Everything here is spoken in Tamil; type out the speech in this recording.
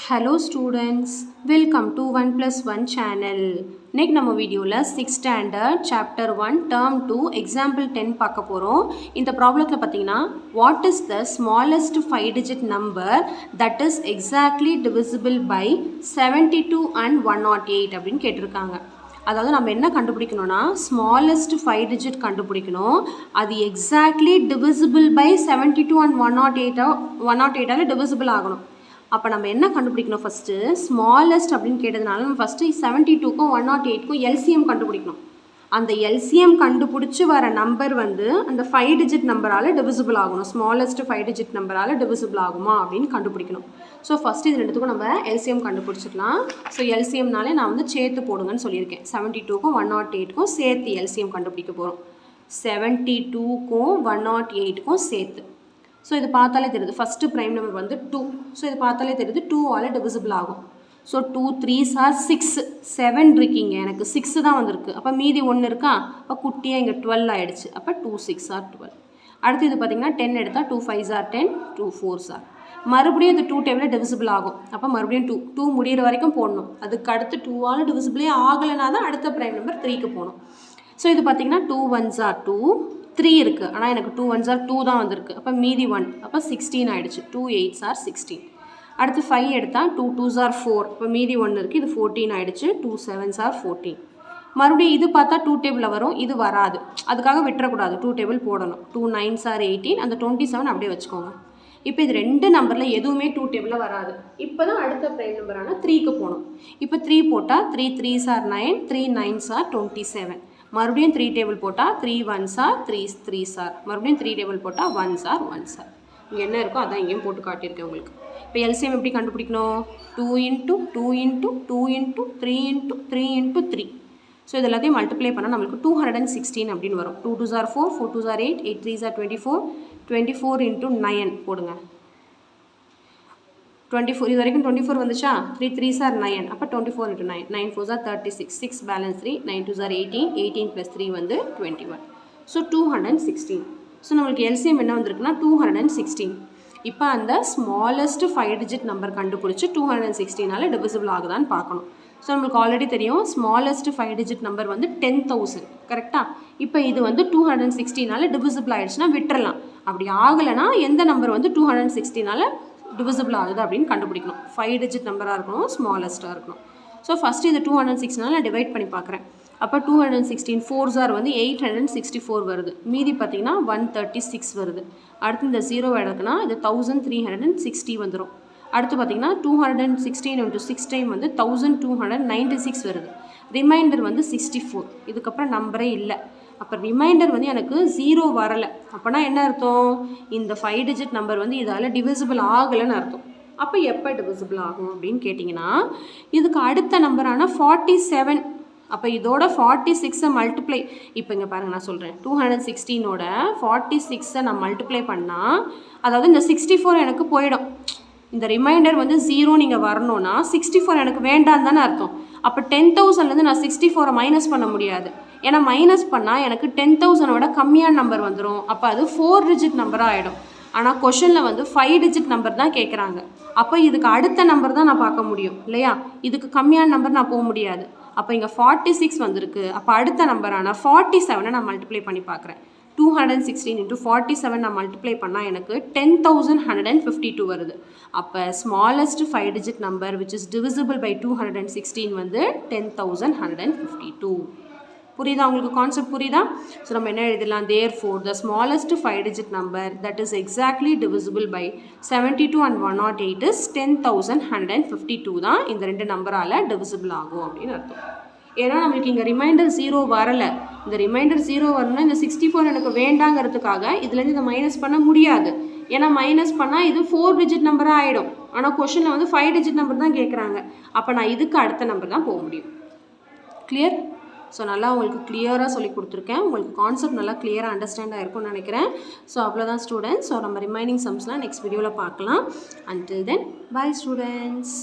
Hello students, welcome to 1 plus 1 channel. இன்னைக்கு நம்ம வீடியோவில் 6th standard chapter 1 term 2 example 10 பார்க்க போகிறோம். இந்த ப்ராப்ளத்தில் பார்த்தீங்கன்னா what is the smallest 5 digit number that is exactly divisible by 72 and 108 அப்படின்னு கேட்டிருக்காங்க. அதாவது நம்ம என்ன கண்டுபிடிக்கணும்னா ஸ்மாலஸ்ட் 5 டிஜிட் கண்டுபிடிக்கணும். அது எக்ஸாக்ட்லி டிவிசிபிள் பை 72 அண்ட் 108ஆல் டிவிசிபிள் ஆகணும். அப்போ நம்ம என்ன கண்டுபிடிக்கணும் ஃபஸ்ட்டு ஸ்மாலஸ்ட் அப்படின்னு கேட்டதுனால நம்ம ஃபஸ்ட்டு 72க்கும் 108க்கும் எல்சிஎம் கண்டுபிடிக்கணும். அந்த எல்சிஎம் கண்டுபிடிச்சி வர நம்பர் வந்து அந்த 5 டிஜிட் நம்பரால் டிவிசிபிள் ஆகணும். ஸ்மாலஸ்ட் 5 டிஜிட் நம்பரால் டிவிசிபிள் ஆகுமா அப்படின்னு கண்டுபிடிக்கணும். ஸோ ஃபஸ்ட்டு இது ரெண்டுத்துக்கும் நம்ம எல்சிஎம் கண்டுபிடிச்சிக்கலாம். ஸோ எல்சிஎம்னாலே நான் வந்து சேர்த்து போடுங்கன்னு சொல்லியிருக்கேன். 72க்கும் 108க்கும் சேர்த்து எல்சிஎம் கண்டுபிடிக்க போகிறோம். 72க்கும் 108க்கும் சேர்த்து. ஸோ இது பார்த்தாலே தெரியுது ஃபஸ்ட்டு ப்ரைம் நம்பர் வந்து 2. ஸோ இது பார்த்தாலே தெரியுது 2ஆல் டிவிசிபிள் ஆகும். ஸோ 2 3s are 6, 7 இருக்கீங்க, எனக்கு 6 தான் வந்திருக்கு. அப்போ மீதி 1 இருக்கா, அப்போ குட்டியாக இங்கே 12 ஆகிடுச்சு. அப்போ 2 6 are 12. அடுத்து இது பார்த்திங்கன்னா 10 எடுத்தால் 2 5s are 10, 2 4s are. மறுபடியும் இந்த 2 டேபிளில் டிவிசிபிள் ஆகும். அப்போ மறுபடியும் 2 முடிகிற வரைக்கும் போடணும். அதுக்கு அடுத்து 2ஆல் டிவிசிபிளே ஆகலைனா தான் அடுத்த ப்ரைம் நம்பர் 3க்கு போகணும். ஸோ இது பார்த்திங்கன்னா 2 1s are 2, 3 இருக்குது, ஆனால் எனக்கு 2 1s are 2 தான் வந்திருக்கு. அப்போ மீதி 1, அப்போ 16 ஆகிடுச்சு. 2 8s are 16. அடுத்து 5 எடுத்தால் 2 2s are 4, இப்போ மீதி 1 இருக்குது, இது 14 ஆகிடுச்சு. 2 7s are 14. மறுபடியும் இது பார்த்தா 2 டேபிளில் வரும், இது வராது. அதுக்காக விட்டுறக்கூடாது, 2 டேபிள் போடணும். 2 9s are 18, அந்த 27 அப்படியே வச்சுக்கோங்க. இப்போ இது ரெண்டு நம்பரில் எதுவுமே 2 டேபிளில் வராது. இப்போ தான் அடுத்த ப்ரைம் நம்பரான 3க்கு போகணும். இப்போ 3 போட்டால் 3 3s are 9, 3 9s are 27. மறுபடியும் 3 டேபிள் போட்டால் 3 1s are 3 3s are. மறுபடியும் 3 டேபிள் போட்டால் 1s are 1s are. இங்கே என்ன இருக்கோ அதான் இங்கேயும் போட்டு காட்டியிருக்கேன் உங்களுக்கு. இப்போ எல்சிஎம் எப்படி கண்டுபிடிக்கணும்? 2 into 2 into 2 into 3 into 3 into 3. So இது எல்லாத்தையும் மல்டிப்ளை பண்ணால் நம்மளுக்கு 216 அப்படின்னு வரும். 2 2s are 4, 4 2s are 8, 8 3s are 24, 24 into 9 போடுங்க. 24 இது வரைக்கும் 24 வந்துச்சா? 3 3s are 9, அப்போ 24 into 9, 9 4s are 36, 6 balance 3, 9 2s are 18, 18 plus 3 வந்து 21. ஸோ 216. ஸோ நம்மளுக்கு எல்சிஎம் என்ன வந்திருக்குன்னா 216. இப்போ அந்த ஸ்மாலஸ்ட் 5 டிஜிட் நம்பர் கண்டுபிடிச்சி 216ஆல் டிவிசிபிள் ஆகுதான்னு பார்க்கணும். ஸோ நம்மளுக்கு ஆல்ரெடி தெரியும் ஸ்மாலஸ்ட் 5 டிஜிட் நம்பர் வந்து 10,000, கரெக்டாக? இப்போ இது வந்து 216ஆல் டிவிசிபிள் ஆகிடுச்சுன்னா விட்டுறலாம். அப்படி ஆகலைன்னா எந்த நம்பர் வந்து 216ஆல் டிவிசிபிள் ஆகுது அப்படின்னு கண்டுபிடிக்கணும். 5 டிஜிட் நம்பராக இருக்கணும், ஸ்மாலஸ்ட்டாக இருக்கணும். ஸோ ஃபஸ்ட்டு இது 216 நான் டிவைட் பண்ணி பார்க்குறேன். அப்போ 216 4s are வந்து 864 வருது. மீதி பார்த்திங்கன்னா 136 வருது. அடுத்து இந்த 0 எடுக்குன்னா இது 1360 வந்துடும். அடுத்து பார்த்திங்கன்னா 216 into 6 டைம் வந்து 1296 வருது. ரிமைண்டர் வந்து 64. இதுக்கப்புறம் நம்பரே இல்லை. அப்போ ரிமைண்டர் வந்து எனக்கு 0 வரலை. அப்போனா என்ன அர்த்தம்? இந்த 5 டிஜிட் நம்பர் வந்து இதால் டிவிசிபிள் ஆகலைன்னு அர்த்தம். அப்போ எப்போ டிவிசிபிள் ஆகும் அப்படின்னு கேட்டிங்கன்னா இதுக்கு அடுத்த நம்பரான 47. அப்போ இதோட 46 மல்டிப்ளை, இப்போ இங்கே பாருங்கள் நான் சொல்கிறேன், 216ஓட 46 நான் மல்டிப்ளை பண்ணால் அதாவது இந்த 64 எனக்கு போயிடும். இந்த ரிமைண்டர் வந்து 0 நீங்கள் வரணும்னா 64 எனக்கு வேண்டான்னு தானே அர்த்தம். அப்போ 10,000லேருந்து நான் 64 மைனஸ் பண்ண முடியாது. ஏன்னா மைனஸ் பண்ணால் எனக்கு 10,000ஓட கம்மியான நம்பர் வந்துடும். அப்போ அது 4 டிஜிட் நம்பராக ஆகிடும். ஆனால் கொஷனில் வந்து 5 டிஜிட் நம்பர் தான் கேட்குறாங்க. அப்போ இதுக்கு அடுத்த நம்பர் தான் நான் பார்க்க முடியும் இல்லையா? இதுக்கு கம்மியான நம்பர் நான் போக முடியாது. அப்போ இங்கே 46 வந்திருக்கு. அப்போ அடுத்த நம்பரான 47 நான் மல்டிப்ளை பண்ணி பார்க்குறேன். 216 into 47 நான் மல்டிப்ளை பண்ணால் எனக்கு 10,152 வருது. அப்போ smallest 5 digit number which is divisible by 216 வந்து 10,152. புரியுதா உங்களுக்கு? கான்செப்ட் புரியுதா? ஸோ நம்ம என்ன எழுதலாம்? therefore the smallest 5 digit number that is exactly divisible by 72 and 108 is 10,152 தான் இந்த ரெண்டு நம்பரால் டிவிசிபிள் ஆகும் அப்படின்னு அர்த்தம். ஏன்னா நம்மளுக்கு இங்கே ரிமைண்டர் 0 வரலை. இந்த ரிமைண்டர் 0 வரணும்னா இந்த 64 எனக்கு வேண்டாங்கிறதுக்காக இதுலேருந்து இதை மைனஸ் பண்ண முடியாது. ஏன்னா மைனஸ் பண்ணால் இது 4 டிஜிட் நம்பராக ஆகிடும். ஆனால் கொஷனில் வந்து 5 டிஜிட் நம்பர் தான் கேட்குறாங்க. அப்போ நான் இதுக்கு அடுத்த நம்பர் தான் போக முடியும். கிளியர்? ஸோ நல்லா உங்களுக்கு கிளியராக சொல்லி கொடுத்துருக்கேன். உங்களுக்கு கான்செப்ட் நல்லா கிளியராக அண்டர்ஸ்டாண்ட் ஆகிருக்கும்னு நினைக்கிறேன். ஸோ அவ்வளோதான் ஸ்டூடெண்ட்ஸ். ஸோ நம்ம ரிமைனிங் சம்ஸ்லாம் நெக்ஸ்ட் வீடியோவில் பார்க்கலாம். Until then bye students.